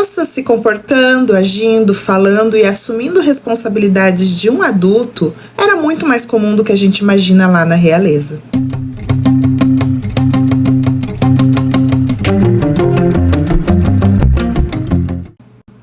Crianças se comportando, agindo, falando e assumindo responsabilidades de um adulto era muito mais comum do que a gente imagina lá na realeza.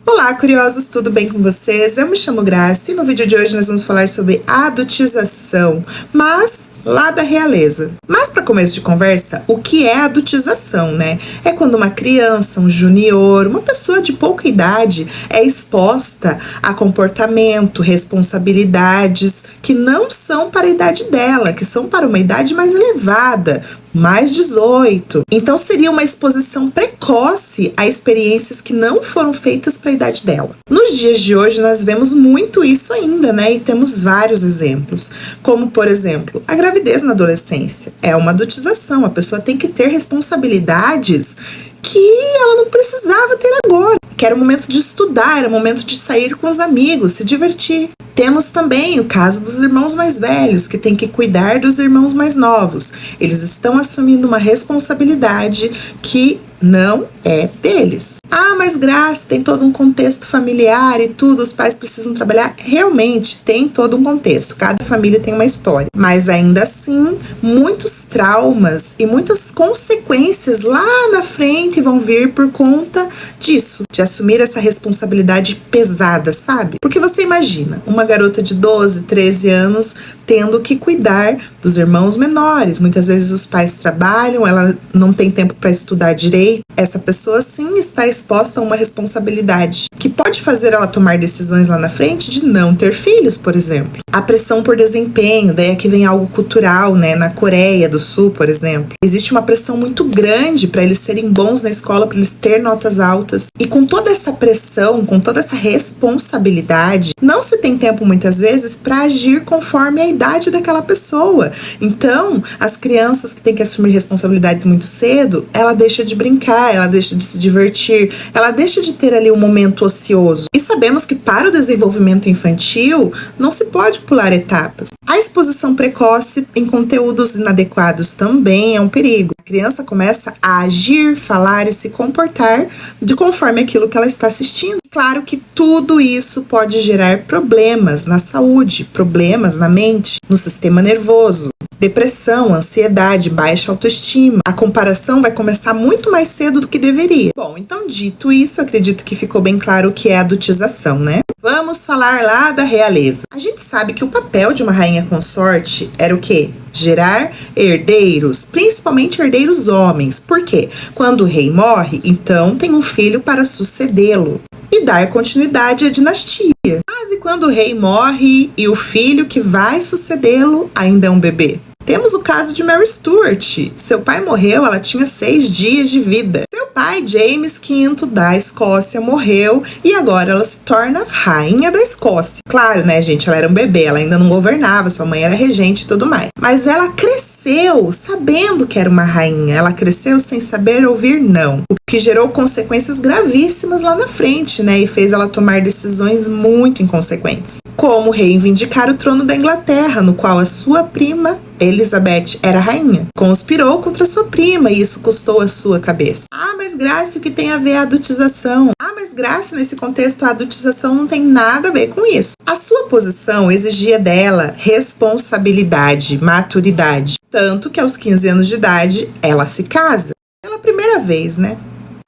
Olá, curiosos, tudo bem com vocês? Eu me chamo Grace e no vídeo de hoje nós vamos falar sobre adultização, mas lá da realeza. Mas para começo de conversa, o que é adultização, né? É quando uma criança, um junior, uma pessoa de pouca idade é exposta a comportamento, responsabilidades que não são para a idade dela, que são para uma idade mais elevada, mais 18. Então seria uma exposição precoce a experiências que não foram feitas para a idade dela. Nos dias de hoje nós vemos muito isso ainda, né? E temos vários exemplos, como por exemplo, a gravidez na adolescência. É uma adultização, a pessoa tem que ter responsabilidades que ela não precisava ter agora, que era o momento de estudar, era o momento de sair com os amigos, se divertir. Temos também o caso dos irmãos mais velhos, que tem que cuidar dos irmãos mais novos. Eles estão assumindo uma responsabilidade que não é deles. Ah, mas Grace, tem todo um contexto familiar e tudo, os pais precisam trabalhar. Realmente, tem todo um contexto, cada família tem uma história. Mas ainda assim, muitos traumas e muitas consequências lá na frente vão vir por conta disso, de assumir essa responsabilidade pesada, sabe? Porque você imagina, uma garota de 12, 13 anos tendo que cuidar dos irmãos menores. Muitas vezes os pais trabalham, ela não tem tempo para estudar direito. Essa pessoa sim está exposta a uma responsabilidade que pode fazer ela tomar decisões lá na frente de não ter filhos, por exemplo. A pressão por desempenho, daí aqui vem algo cultural, né? Na Coreia do Sul, por exemplo, existe uma pressão muito grande para eles serem bons na escola, para eles terem notas altas. E com toda essa pressão, com toda essa responsabilidade, não se tem tempo muitas vezes para agir conforme a idade daquela pessoa. Então, as crianças que têm que assumir responsabilidades muito cedo, ela deixa de brincar, ela deixa de se divertir, ela deixa de ter ali um momento ocioso. E sabemos que para o desenvolvimento infantil não se pode pular etapas. A exposição precoce em conteúdos inadequados também é um perigo. A criança começa a agir, falar e se comportar de conforme aquilo que ela está assistindo. Claro que tudo isso pode gerar problemas na saúde, problemas na mente, no sistema nervoso, depressão, ansiedade, baixa autoestima. A comparação vai começar muito mais cedo do que deveria. Bom, então dito isso, acredito que ficou bem claro o que é adultização, né? Vamos falar lá da realeza. A gente sabe que o papel de uma rainha consorte era o quê? Gerar herdeiros, principalmente herdeiros homens. Por quê? Quando o rei morre, então tem um filho para sucedê-lo e dar continuidade à dinastia. Mas e quando o rei morre e o filho que vai sucedê-lo ainda é um bebê? Temos o caso de Mary Stuart. Seu pai morreu, ela tinha 6 dias de vida. Seu pai, James V da Escócia, morreu e agora ela se torna rainha da Escócia. Claro, né, gente, ela era um bebê, ela ainda não governava, sua mãe era regente e tudo mais. Mas ela cresceu sabendo que era uma rainha, ela cresceu sem saber ouvir não, o que gerou consequências gravíssimas lá na frente, né, e fez ela tomar decisões muito inconsequentes, como reivindicar o trono da Inglaterra, no qual a sua prima Elizabeth era rainha, conspirou contra sua prima e isso custou a sua cabeça. Ah, mas Grace, o que tem a ver a adultização? Ah, mas Grace, nesse contexto a adultização não tem nada a ver com isso. A sua posição exigia dela responsabilidade, maturidade, tanto que aos 15 anos de idade ela se casa. Pela primeira vez, né?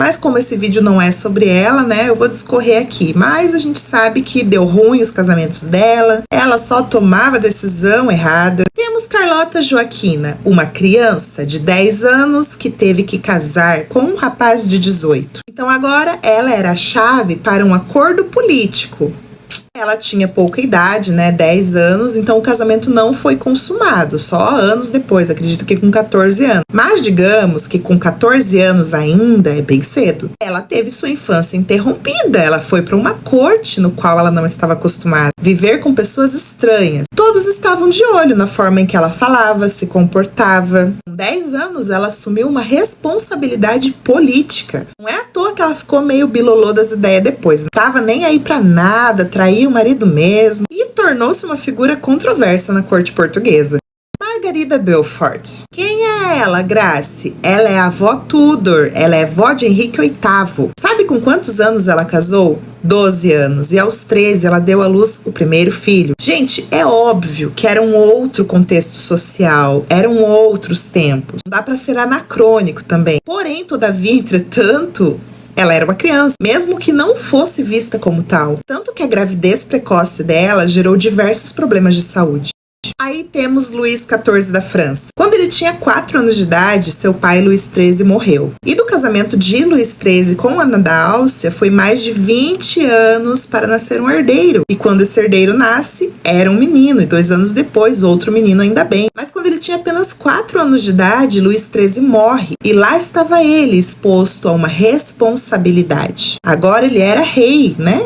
Mas como esse vídeo não é sobre ela, né, eu vou discorrer aqui. Mas a gente sabe que deu ruim os casamentos dela, ela só tomava decisão errada. Temos Carlota Joaquina, uma criança de 10 anos que teve que casar com um rapaz de 18. Então agora ela era a chave para um acordo político. Ela tinha pouca idade, né, 10 anos, então o casamento não foi consumado, só anos depois, acredito que com 14 anos. Mas digamos que com 14 anos ainda é bem cedo. Ela teve sua infância interrompida, ela foi para uma corte no qual ela não estava acostumada, viver com pessoas estranhas. Todos estavam de olho na forma em que ela falava, se comportava. Com 10 anos, ela assumiu uma responsabilidade política. Não é à toa que ela ficou meio bilolô das ideias depois. Não tava nem aí pra nada, traía o marido mesmo e tornou-se uma figura controversa na corte portuguesa. Margarida Margarida Beaufort. Quem é ela, Grace? Ela é a avó Tudor, ela é avó de Henrique VIII. Sabe com quantos anos ela casou? 12 anos, e aos 13 ela deu à luz o primeiro filho. Gente, é óbvio que era um outro contexto social, eram outros tempos. Não dá para ser anacrônico também. Porém, todavia, entretanto, ela era uma criança, mesmo que não fosse vista como tal. Tanto que a gravidez precoce dela gerou diversos problemas de saúde. Aí temos Luís XIV da França. Quando ele tinha 4 anos de idade, seu pai Luís XIII morreu. E do casamento de Luís XIII com Ana da Áustria foi mais de 20 anos para nascer um herdeiro. E quando esse herdeiro nasce, era um menino, e 2 anos depois, outro menino ainda bem. Mas quando ele tinha apenas 4 anos de idade, Luís XIII morre. E lá estava ele, exposto a uma responsabilidade. Agora ele era rei, né?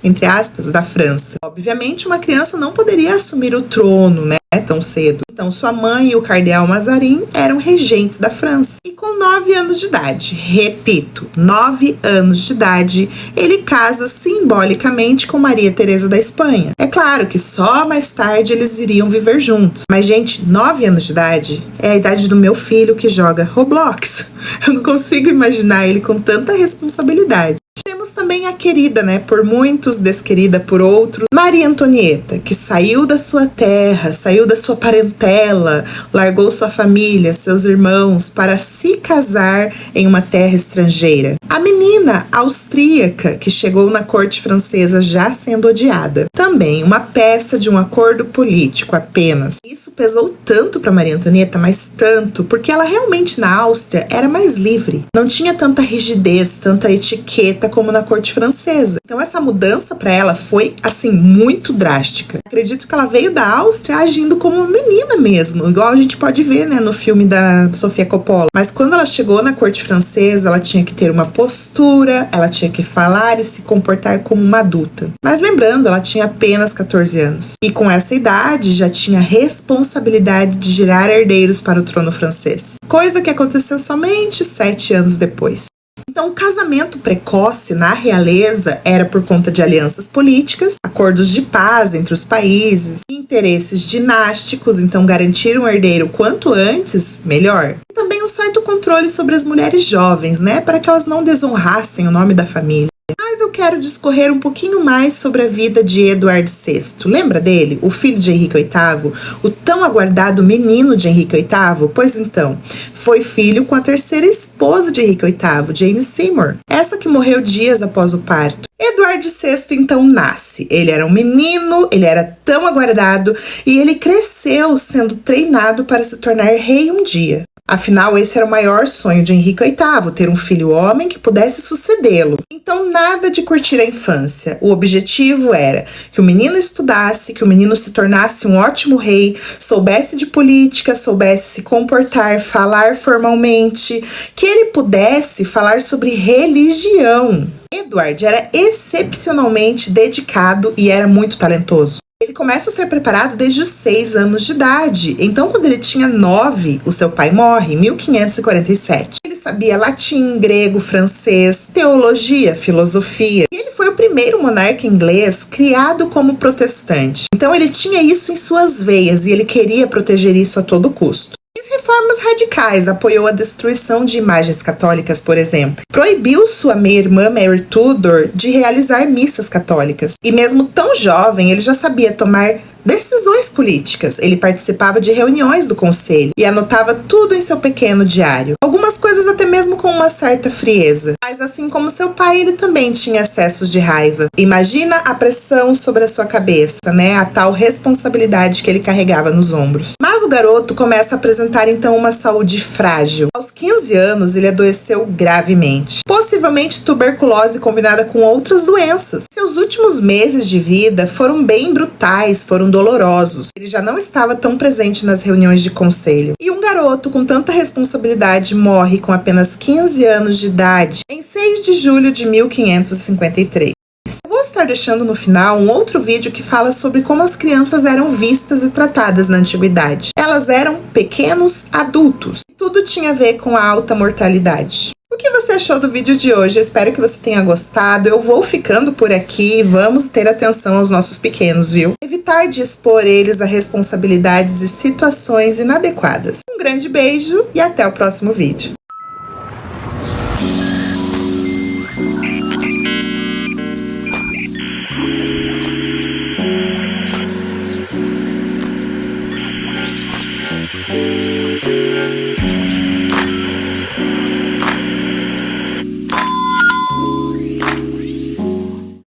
Entre aspas, da França. Obviamente, uma criança não poderia assumir o trono, né, tão cedo. Então, sua mãe e o cardeal Mazarin eram regentes da França. E com 9 anos de idade, repito, 9 anos de idade, ele casa simbolicamente com Maria Teresa da Espanha. É claro que só mais tarde eles iriam viver juntos. Mas, gente, 9 anos de idade é a idade do meu filho que joga Roblox. Eu não consigo imaginar ele com tanta responsabilidade. Temos também a querida, né, por muitos, desquerida por outros, Maria Antonieta, que saiu da sua terra, saiu da sua parentela, largou sua família, seus irmãos, para se casar em uma terra estrangeira. A menina austríaca, que chegou na corte francesa já sendo odiada. Também uma peça de um acordo político apenas. Isso pesou tanto para Maria Antonieta, mas tanto, porque ela realmente na Áustria era mais livre. Não tinha tanta rigidez, tanta etiqueta como na corte francesa. Então essa mudança para ela foi, assim, muito drástica. Acredito que ela veio da Áustria agindo como uma menina mesmo, igual a gente pode ver, né, no filme da Sofia Coppola. Mas quando ela chegou na corte francesa, ela tinha que ter uma postura, ela tinha que falar e se comportar como uma adulta. Mas lembrando, ela tinha apenas 14 anos. E com essa idade já tinha responsabilidade de gerar herdeiros para o trono francês. Coisa que aconteceu somente 7 anos depois. Então, o casamento precoce na realeza era por conta de alianças políticas, acordos de paz entre os países, interesses dinásticos, então garantir um herdeiro quanto antes, melhor. E também um certo controle sobre as mulheres jovens, né, para que elas não desonrassem o nome da família. Mas eu quero discorrer um pouquinho mais sobre a vida de Eduardo VI. Lembra dele? O filho de Henrique VIII? O tão aguardado menino de Henrique VIII? Pois então, foi filho com a terceira esposa de Henrique VIII, Jane Seymour. Essa que morreu dias após o parto. Eduardo VI então nasce. Ele era um menino, ele era tão aguardado e ele cresceu sendo treinado para se tornar rei um dia. Afinal, esse era o maior sonho de Henrique VIII, ter um filho homem que pudesse sucedê-lo. Então, nada de curtir a infância. O objetivo era que o menino estudasse, que o menino se tornasse um ótimo rei, soubesse de política, soubesse se comportar, falar formalmente, que ele pudesse falar sobre religião. Edward era excepcionalmente dedicado e era muito talentoso. Ele começa a ser preparado desde os 6 anos de idade. Então, quando ele tinha 9, o seu pai morre em 1547. Ele sabia latim, grego, francês, teologia, filosofia. E ele foi o primeiro monarca inglês criado como protestante. Então, ele tinha isso em suas veias e ele queria proteger isso a todo custo. Reformas radicais, apoiou a destruição de imagens católicas, por exemplo. Proibiu sua meia-irmã Mary Tudor de realizar missas católicas. E mesmo tão jovem, ele já sabia tomar decisões políticas. Ele participava de reuniões do conselho e anotava tudo em seu pequeno diário. Algumas coisas até mesmo com uma certa frieza. Mas assim como seu pai, ele também tinha excessos de raiva. Imagina a pressão sobre a sua cabeça, né? A tal responsabilidade que ele carregava nos ombros. Mas o garoto começa a apresentar então uma saúde frágil. Aos 15 anos, ele adoeceu gravemente. Possivelmente tuberculose combinada com outras doenças. Seus últimos meses de vida foram bem brutais, foram dolorosos. Ele já não estava tão presente nas reuniões de conselho. E um garoto com tanta responsabilidade morre com apenas 15 anos de idade, em 6 de julho de 1553. Eu vou estar deixando no final um outro vídeo que fala sobre como as crianças eram vistas e tratadas na antiguidade. Elas eram pequenos adultos. Tudo tinha a ver com a alta mortalidade. O que você achou do vídeo de hoje? Eu espero que você tenha gostado. Eu vou ficando por aqui. Vamos ter atenção aos nossos pequenos, viu? Evitar evitar de expor eles a responsabilidades e situações inadequadas. Um grande beijo e até o próximo vídeo.